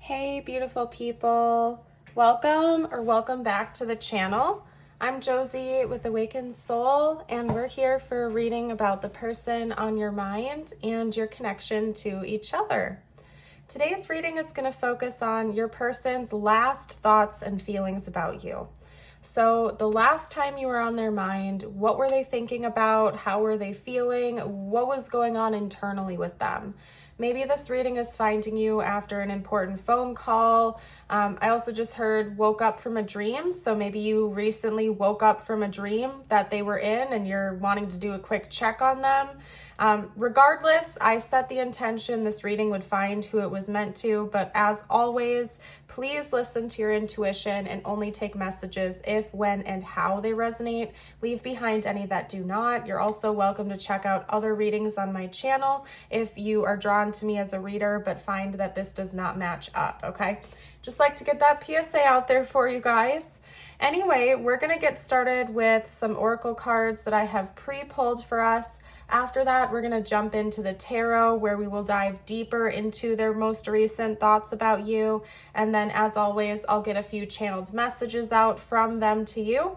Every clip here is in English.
Hey beautiful people, welcome back to the channel. I'm Josie with Awakened Soul, and we're here for a reading about the person on your mind and your connection to each other. Today's reading is going to focus on your person's last thoughts and feelings about you. So the last time you were on their mind, what were they thinking about? How were they feeling? What was going on internally with them? Maybe this reading is finding you after an important phone call. I also just heard woke up from a dream. So maybe you recently woke up from a dream that they were in and you're wanting to do a quick check on them. Regardless, I set the intention this reading would find who it was meant to, but as always, please listen to your intuition and only take messages if, when, and how they resonate. Leave behind any that do not. You're also welcome to check out other readings on my channel if you are drawn to me as a reader but find that this does not match up, okay? Just like to get that PSA out there for you guys. Anyway, we're going to get started with some oracle cards that I have pre-pulled for us. After that, we're going to jump into the tarot where we will dive deeper into their most recent thoughts about you. And then as always, I'll get a few channeled messages out from them to you.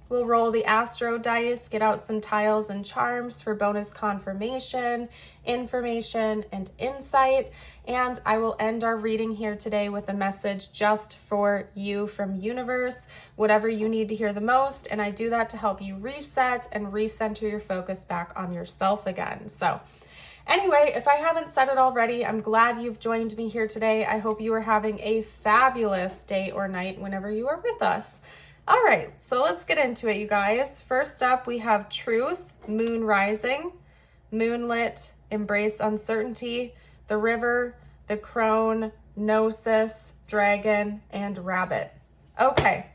We'll roll the astro dice, get out some tiles and charms for bonus confirmation, information, and insight. And I will end our reading here today with a message just for you from universe, whatever you need to hear the most. And I do that to help you reset and recenter your focus back on yourself again. So anyway, if I haven't said it already, I'm glad you've joined me here today. I hope you are having a fabulous day or night whenever you are with us. All right, so let's get into it, you guys. First up, we have Truth, Moon Rising, Moonlit, Embrace Uncertainty, the River, the Crone, Gnosis, Dragon, and Rabbit. Okay,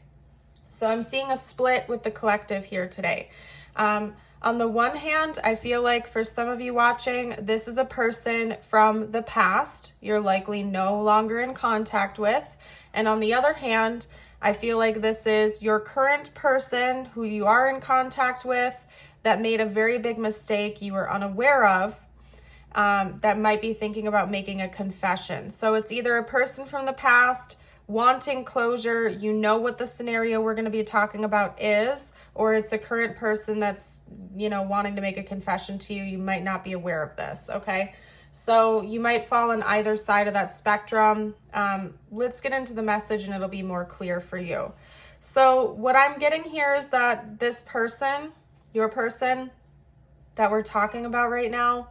so I'm seeing a split with the collective here today. On the one hand, I feel like for some of you watching, this is a person from the past you're likely no longer in contact with. And on the other hand, I feel like this is your current person who you are in contact with that made a very big mistake you were unaware of, that might be thinking about making a confession. So it's either a person from the past wanting closure, you know what the scenario we're going to be talking about is, or it's a current person that's, wanting to make a confession to you. You might not be aware of this, okay? So you might fall on either side of that spectrum. Let's get into the message and it'll be more clear for you. So what I'm getting here is that this person, your person that we're talking about right now,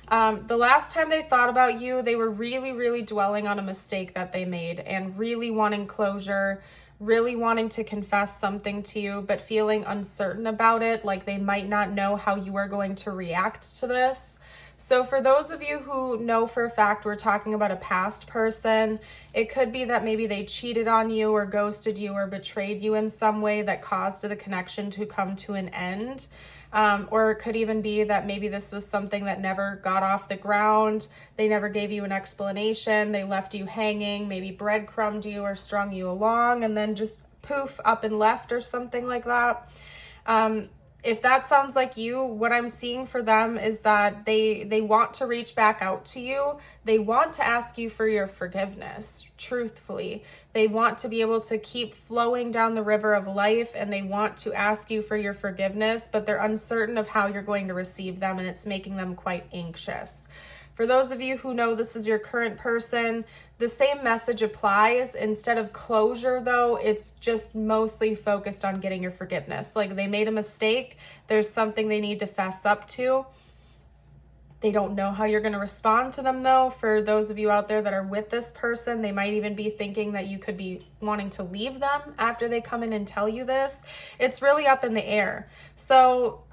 the last time they thought about you, they were really, really dwelling on a mistake that they made and really wanting closure, really wanting to confess something to you, but feeling uncertain about it, like they might not know how you are going to react to this. So for those of you who know for a fact we're talking about a past person, it could be that maybe they cheated on you or ghosted you or betrayed you in some way that caused the connection to come to an end. Or it could even be that maybe this was something that never got off the ground. They never gave you an explanation. They left you hanging, maybe breadcrumbed you or strung you along and then just poof, up and left or something like that. If that sounds like you, what I'm seeing for them is that they want to reach back out to you. They want to ask you for your forgiveness, truthfully. They want to be able to keep flowing down the river of life, and they want to ask you for your forgiveness, but they're uncertain of how you're going to receive them, and it's making them quite anxious. For those of you who know this is your current person, the same message applies. Instead of closure, though, it's just mostly focused on getting your forgiveness. Like they made a mistake, there's something they need to fess up to. They don't know how you're going to respond to them, though. For those of you out there that are with this person, they might even be thinking that you could be wanting to leave them after they come in and tell you this. It's really up in the air. So,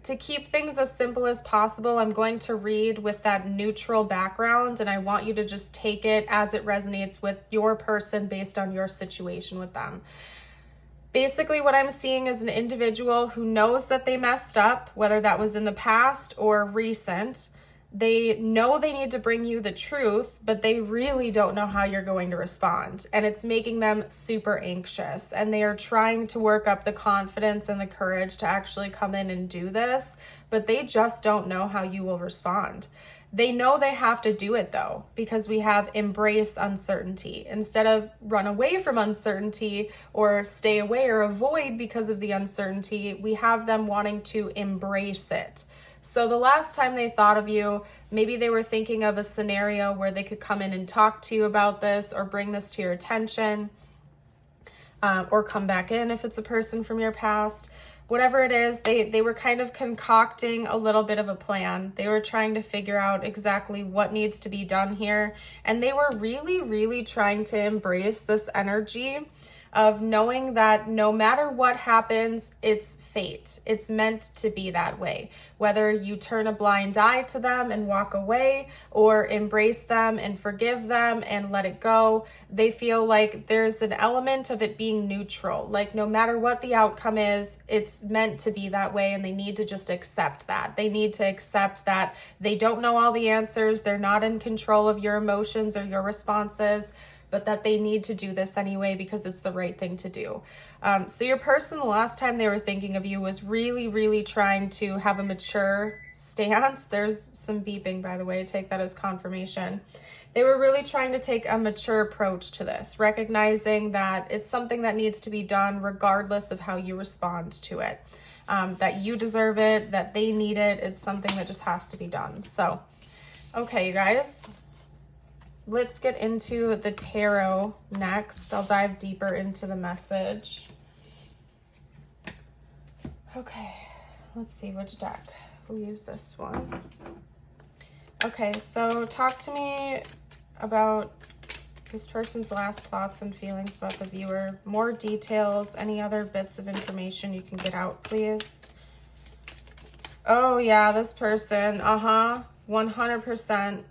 to keep things as simple as possible, I'm going to read with that neutral background, and I want you to just take it as it resonates with your person based on your situation with them. Basically, what I'm seeing is an individual who knows that they messed up, whether that was in the past or recent. They know they need to bring you the truth, but they really don't know how you're going to respond. And it's making them super anxious. And they are trying to work up the confidence and the courage to actually come in and do this, but they just don't know how you will respond. They know they have to do it though, because we have embrace uncertainty. Instead of run away from uncertainty or stay away or avoid because of the uncertainty, we have them wanting to embrace it. So the last time they thought of you, maybe they were thinking of a scenario where they could come in and talk to you about this or bring this to your attention, or come back in if it's a person from your past. Whatever it is, they were kind of concocting a little bit of a plan. They were trying to figure out exactly what needs to be done here. And they were really, really trying to embrace this energy of knowing that no matter what happens, it's fate. It's meant to be that way. Whether you turn a blind eye to them and walk away, or embrace them and forgive them and let it go, they feel like there's an element of it being neutral. Like no matter what the outcome is, it's meant to be that way, and they need to just accept that. They need to accept that they don't know all the answers, they're not in control of your emotions or your responses, but that they need to do this anyway because it's the right thing to do. So your person, the last time they were thinking of you, was really, really trying to have a mature stance. There's some beeping, by the way, take that as confirmation. They were really trying to take a mature approach to this, recognizing that it's something that needs to be done regardless of how you respond to it. That you deserve it, that they need it, it's something that just has to be done. So, okay, you guys. Let's get into the tarot next. I'll dive deeper into the message. Okay, let's see which deck. We'll use this one. Okay, so talk to me about this person's last thoughts and feelings about the viewer. More details, any other bits of information you can get out, please. Oh yeah, this person, 100%.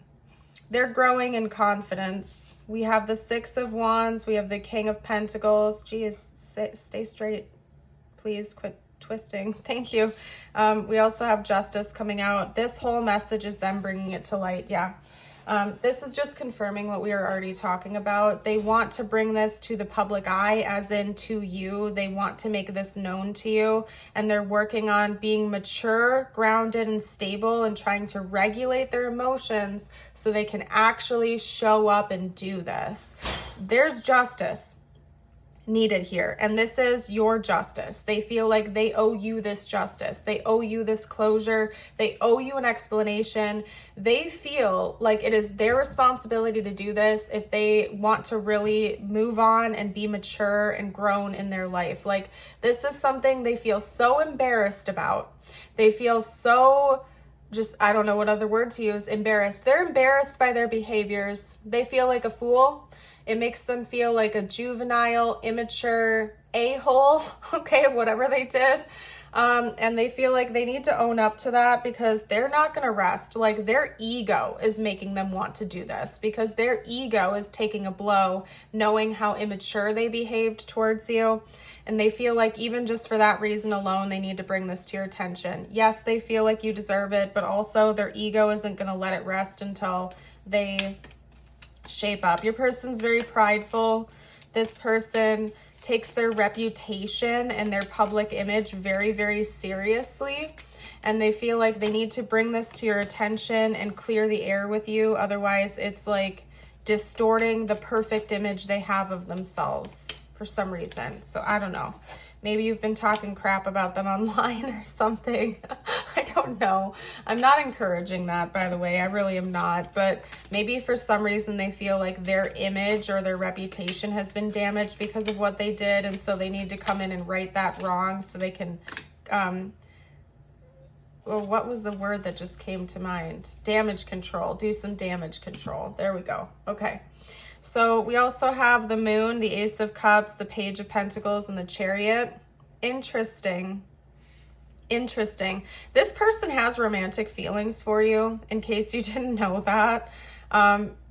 They're growing in confidence. We have the Six of Wands. We have the King of Pentacles. Geez, stay straight. Please quit twisting. Thank you. We also have Justice coming out. This whole message is them bringing it to light. Yeah. This is just confirming what we are already talking about. They want to bring this to the public eye, as in to you. They want to make this known to you, and they're working on being mature, grounded, and stable, and trying to regulate their emotions so they can actually show up and do this. There's justice needed here, and this is your justice. They feel like they owe you this justice. They owe you this closure. They owe you an explanation. They feel like it is their responsibility to do this if they want to really move on and be mature and grown in their life. Like, this is something they feel so embarrassed about. They feel so just, I don't know what other word to use, embarrassed. They're embarrassed by their behaviors. They feel like a fool. It makes them feel like a juvenile, immature a-hole, okay, whatever they did. And they feel like they need to own up to that because they're not going to rest. Like, their ego is making them want to do this because their ego is taking a blow knowing how immature they behaved towards you. And they feel like even just for that reason alone, they need to bring this to your attention. Yes, they feel like you deserve it, but also their ego isn't going to let it rest until they shape up. Your person's very prideful. This person takes their reputation and their public image very, very seriously. And they feel like they need to bring this to your attention and clear the air with you. Otherwise, it's like distorting the perfect image they have of themselves for some reason. So I don't know. Maybe you've been talking crap about them online or something. I don't know. I'm not encouraging that, by the way. I really am not. But maybe for some reason they feel like their image or their reputation has been damaged because of what they did. And so they need to come in and right that wrong so they can, well, what was the word that just came to mind? Damage control. Do some damage control. There we go. Okay. So we also have the Moon, the Ace of Cups, the Page of Pentacles, and the Chariot. Interesting. Interesting. This person has romantic feelings for you, in case you didn't know that.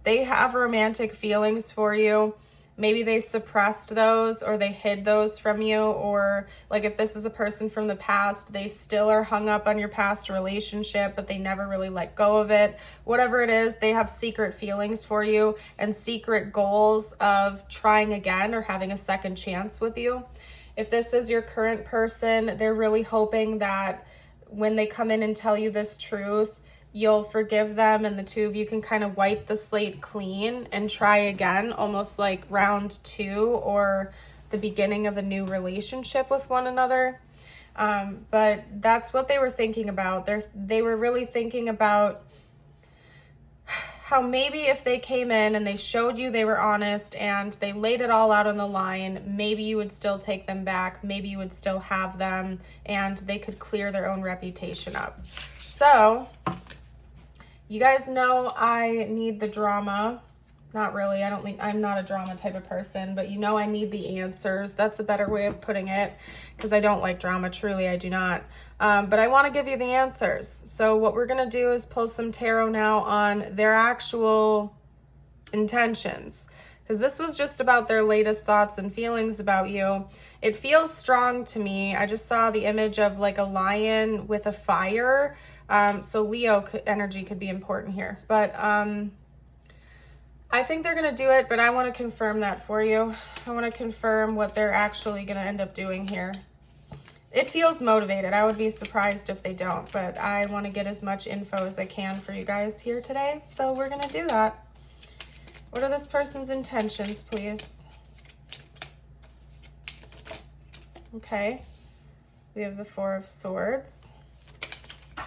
They have romantic feelings for you. Maybe they suppressed those or they hid those from you, or like if this is a person from the past, they still are hung up on your past relationship, but they never really let go of it. Whatever it is, they have secret feelings for you and secret goals of trying again or having a second chance with you. If this is your current person, they're really hoping that when they come in and tell you this truth, you'll forgive them, and the two of you can kind of wipe the slate clean and try again, almost like round 2 or the beginning of a new relationship with one another. But that's what they were thinking about. They were really thinking about how maybe if they came in and they showed you they were honest and they laid it all out on the line, maybe you would still take them back, maybe you would still have them, and they could clear their own reputation up. So, you guys know I need the drama. Not really, I'm not a drama type of person, but you know I need the answers. That's a better way of putting it, because I don't like drama, truly I do not. But I want to give you the answers. So what we're going to do is pull some tarot now on their actual intentions, because this was just about their latest thoughts and feelings about you. It feels strong to me. I just saw the image of like a lion with a fire. So Leo energy could be important here, but I think they're going to do it, but I want to confirm that for you. I want to confirm what they're actually going to end up doing here. It feels motivated. I would be surprised if they don't, but I want to get as much info as I can for you guys here today, so we're going to do that. What are this person's intentions, please? Okay. We have the 4 of Swords. I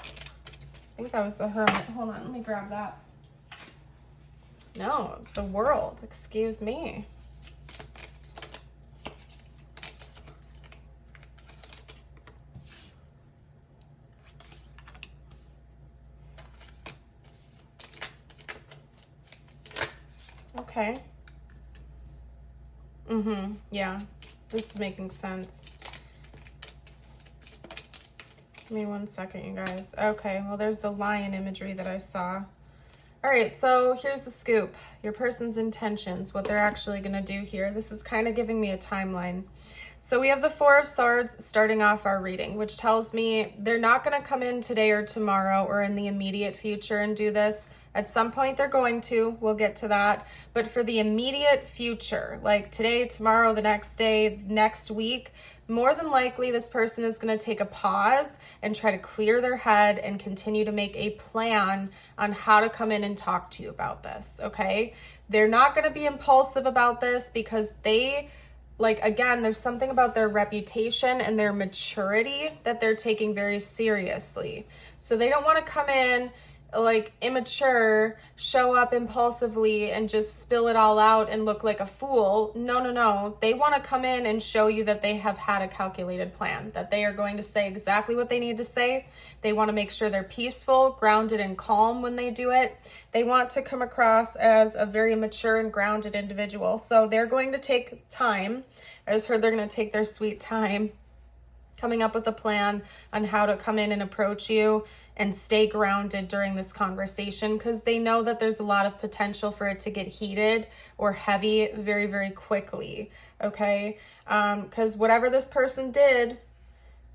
think that was the Hermit. Hold on, let me grab that. No, it's the World. Excuse me. Okay. Yeah, this is making sense. Give me 1 second, you guys. Okay, well, there's the lion imagery that I saw. All right, so here's the scoop. Your person's intentions, what they're actually going to do here. This is kind of giving me a timeline. So we have the 4 of Swords starting off our reading, which tells me they're not going to come in today or tomorrow or in the immediate future and do this. At some point they're going to. We'll get to that. But for the immediate future, like today, tomorrow, the next day, next week, more than likely this person is going to take a pause and try to clear their head and continue to make a plan on how to come in and talk to you about this, okay? They're not going to be impulsive about this because they, like, again, there's something about their reputation and their maturity that they're taking very seriously. So they don't want to come in like immature, show up impulsively and just spill it all out and look like a fool. No. They want to come in and show you that they have had a calculated plan, that they are going to say exactly what they need to say. They want to make sure they're peaceful, grounded, and calm when they do it. They want to come across as a very mature and grounded individual. So they're going to take time. I just heard they're going to take their sweet time coming up with a plan on how to come in and approach you and stay grounded during this conversation, because they know that there's a lot of potential for it to get heated or heavy very, very quickly, okay? Because whatever this person did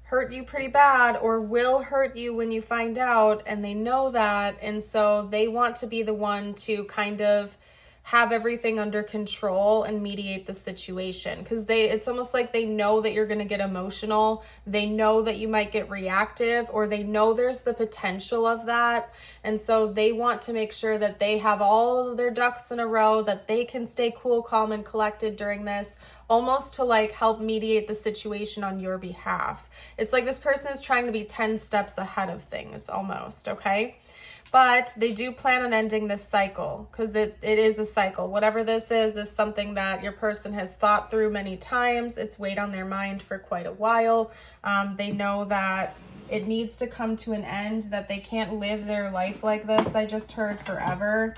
hurt you pretty bad or will hurt you when you find out, and they know that, and so they want to be the one to kind of have everything under control and mediate the situation, because it's almost like they know that you're going to get emotional. They know that you might get reactive, or they know there's the potential of that. And so they want to make sure that they have all of their ducks in a row, that they can stay cool, calm, and collected during this, almost to like help mediate the situation on your behalf. It's like this person is trying to be 10 steps ahead of things almost, okay? But they do plan on ending this cycle, because it is a cycle. Whatever this is something that your person has thought through many times. It's weighed on their mind for quite a while. They know that it needs to come to an end, that they can't live their life like this. I just heard forever.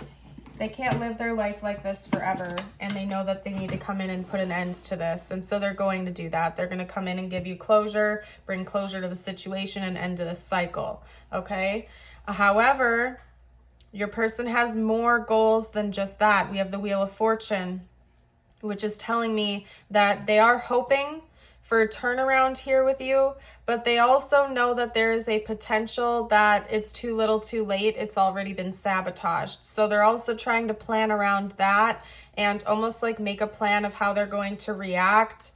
They can't live their life like this forever, and they know that they need to come in and put an end to this, and so they're going to do that. They're going to come in and give you closure, bring closure to the situation, and end to this cycle, okay? However, your person has more goals than just that. We have the Wheel of Fortune, which is telling me that they are hoping for a turnaround here with you, but they also know that there is a potential that it's too little too late. It's already been sabotaged. So they're also trying to plan around that and almost like make a plan of how they're going to react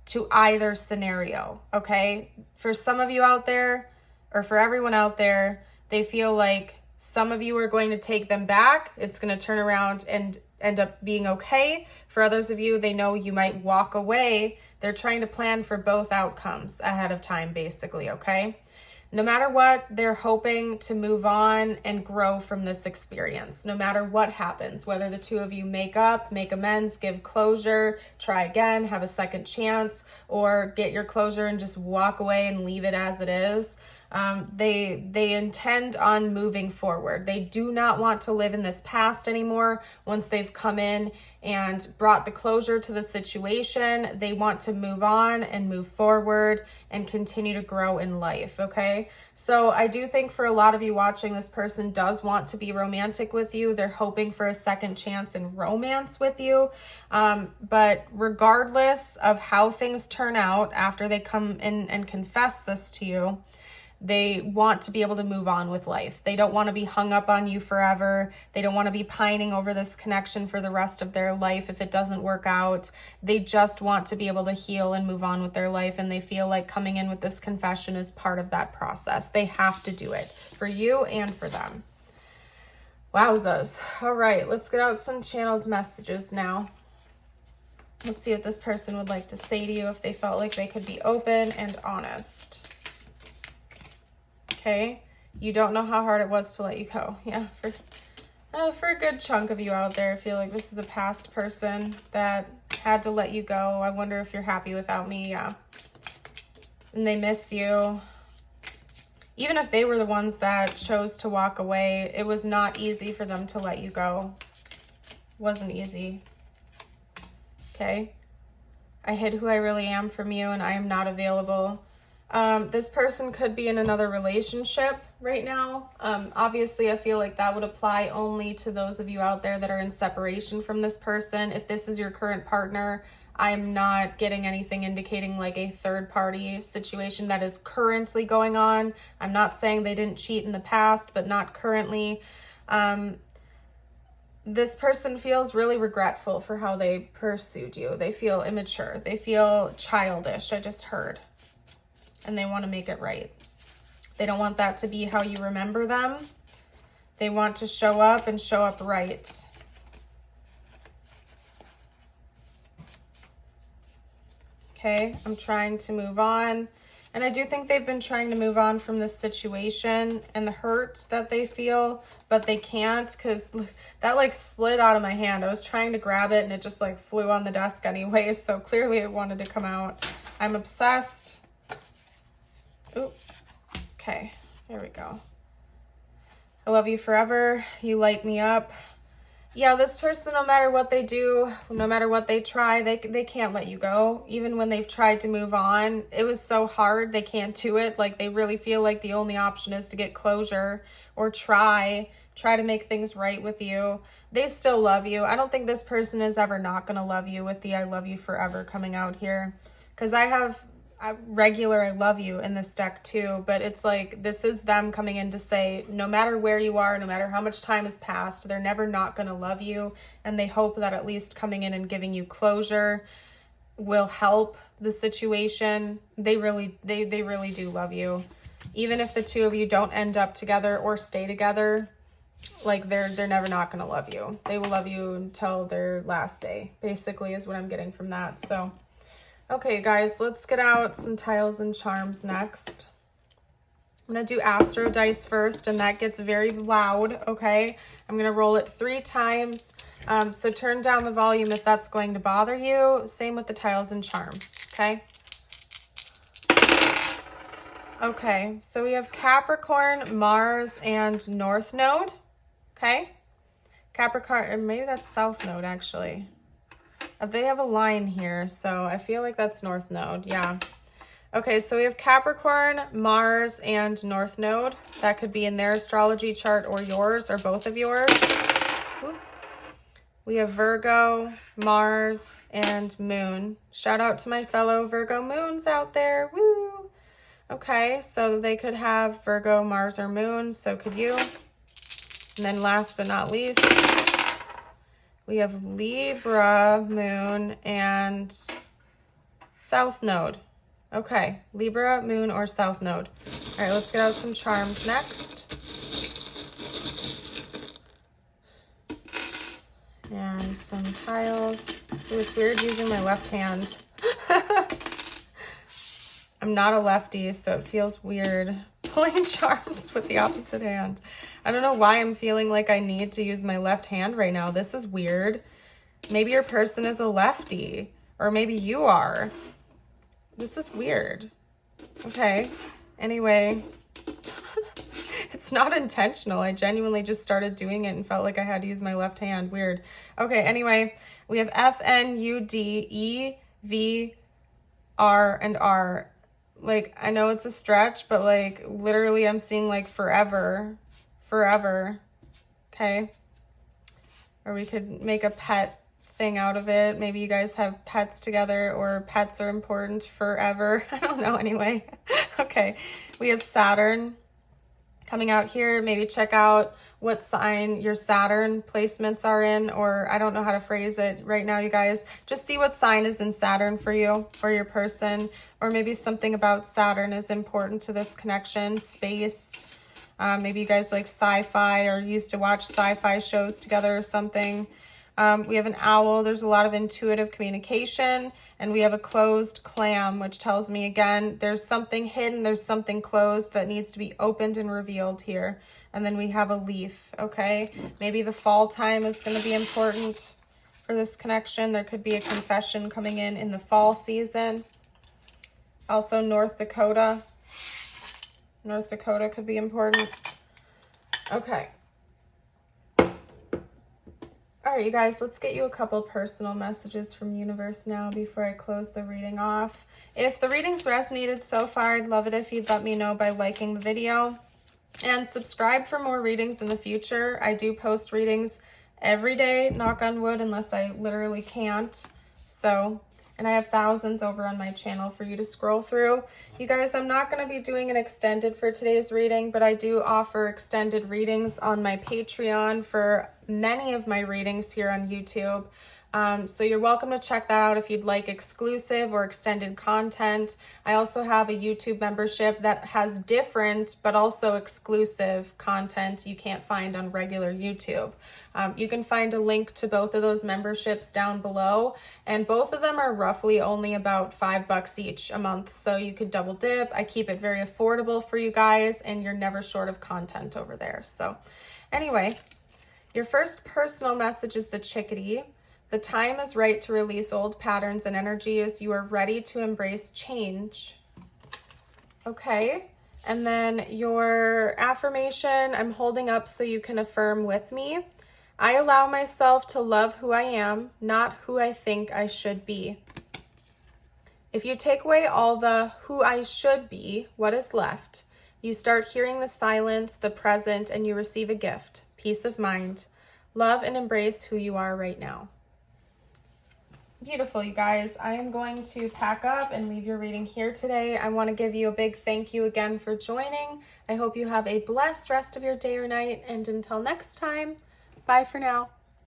to either scenario, okay? For some of you out there, or for everyone out there, They feel like some of you are going to take them back. It's going to turn around and end up being okay. For others of you, they know you might walk away. They're trying to plan for both outcomes ahead of time, basically, okay? No matter what, they're hoping to move on and grow from this experience, no matter what happens, whether the two of you make up, make amends, give closure, try again, have a second chance, or get your closure and just walk away and leave it as it is. They intend on moving forward. They do not want to live in this past anymore. Once they've come in and brought the closure to the situation, they want to move on and move forward and continue to grow in life, okay? So I do think for a lot of you watching, this person does want to be romantic with you. They're hoping for a second chance in romance with you. But regardless of how things turn out after they come in and confess this to you, they want to be able to move on with life. They don't want to be hung up on you forever. They don't want to be pining over this connection for the rest of their life if it doesn't work out. They just want to be able to heal and move on with their life, and they feel like coming in with this confession is part of that process. They have to do it for you and for them. Wowzas. All right, let's get out some channeled messages now. Let's see what this person would like to say to you if they felt like they could be open and honest. Okay, you don't know how hard it was to let you go. Yeah, for a good chunk of you out there, I feel like this is a past person that had to let you go. I wonder if you're happy without me. Yeah, and they miss you. Even if they were the ones that chose to walk away, it was not easy for them to let you go. It wasn't easy. Okay, I hid who I really am from you, and I am not available. This person could be in another relationship right now. Obviously, I feel like that would apply only to those of you out there that are in separation from this person. If this is your current partner, I'm not getting anything indicating like a third party situation that is currently going on. I'm not saying they didn't cheat in the past, but not currently. This person feels really regretful for how they pursued you. They feel immature. They feel childish, I just heard. And they want to make it right. They don't want that to be how you remember them. They want to show up and show up right. Okay, I'm trying to move on. And I do think they've been trying to move on from this situation and the hurt that they feel, but they can't because that like slid out of my hand. I was trying to grab it and it just like flew on the desk anyway. So clearly it wanted to come out. I'm obsessed. Ooh, okay, there we go. I love you forever. You light me up. Yeah, this person, no matter what they do, no matter what they try, they can't let you go. Even when they've tried to move on, it was so hard, they can't do it. Like, they really feel like the only option is to get closure or try to make things right with you. They still love you. I don't think this person is ever not going to love you with the I love you forever coming out here. Because I have regular I love you in this deck too, but it's like this is them coming in to say no matter where you are, no matter how much time has passed, they're never not going to love you, and they hope that at least coming in and giving you closure will help the situation. They really do love you. Even if the two of you don't end up together or stay together, like they're never not going to love you. They will love you until their last day, basically, is what I'm getting from that. So okay, guys, let's get out some tiles and charms next. I'm going to do Astro Dice first, and that gets very loud, okay? I'm going to roll it 3 times, so turn down the volume if that's going to bother you. Same with the tiles and charms, okay? Okay, so we have Capricorn, Mars, and North Node, okay? Capricorn, maybe that's South Node, actually. They have a line here, so I feel like that's North Node. Yeah. Okay, so we have Capricorn, Mars, and North Node. That could be in their astrology chart or yours or both of yours. Ooh. We have Virgo, Mars, and Moon. Shout out to my fellow Virgo Moons out there. Woo! Okay, so they could have Virgo, Mars, or Moon. So could you. And then last but not least, we have Libra, Moon, and South Node. Okay, Libra, Moon, or South Node. All right, let's get out some charms next. some tiles. Ooh, it's weird using my left hand. I'm not a lefty, so it feels weird pulling charms with the opposite hand. I don't know why I'm feeling like I need to use my left hand right now. This is weird. Maybe your person is a lefty, or maybe you are. This is weird. Okay, anyway, it's not intentional. I genuinely just started doing it and felt like I had to use my left hand. Weird. Okay, anyway, we have F, N, U, D, E, V, R, and R. Like, I know it's a stretch, but like literally I'm seeing like forever, okay? Or we could make a pet thing out of it. Maybe you guys have pets together, or pets are important forever. I don't know, anyway. Okay, we have Saturn coming out here. Maybe check out what sign your Saturn placements are in, or I don't know how to phrase it right now, you guys. Just see what sign is in Saturn for you or your person, or maybe something about Saturn is important to this connection. Space. Maybe you guys like sci-fi or used to watch sci-fi shows together or something. We have an owl. There's a lot of intuitive communication. And we have a closed clam, which tells me, again, there's something hidden, there's something closed that needs to be opened and revealed here. And then we have a leaf, okay? Maybe the fall time is going to be important for this connection. There could be a confession coming in the fall season. Also, North Dakota. North Dakota could be important. Okay. All right, you guys, let's get you a couple personal messages from universe now before I close the reading off. If the readings resonated so far, I'd love it if you'd let me know by liking the video. And subscribe for more readings in the future. I do post readings every day, knock on wood, unless I literally can't. So, and I have thousands over on my channel for you to scroll through. You guys, I'm not going to be doing an extended for today's reading, but I do offer extended readings on my Patreon for many of my readings here on YouTube. So you're welcome to check that out if you'd like exclusive or extended content. I also have a YouTube membership that has different but also exclusive content you can't find on regular YouTube. You can find a link to both of those memberships down below, and both of them are roughly only about $5 each a month, so you could double dip. I keep it very affordable for you guys, and you're never short of content over there. So anyway, your first personal message is the chickadee. The time is right to release old patterns and energies. You are ready to embrace change. Okay. And then your affirmation, I'm holding up so you can affirm with me. I allow myself to love who I am, not who I think I should be. If you take away all the who I should be, what is left? You start hearing the silence, the present, and you receive a gift, peace of mind. Love and embrace who you are right now. Beautiful, you guys. I am going to pack up and leave your reading here today. I want to give you a big thank you again for joining. I hope you have a blessed rest of your day or night, and until next time, bye for now.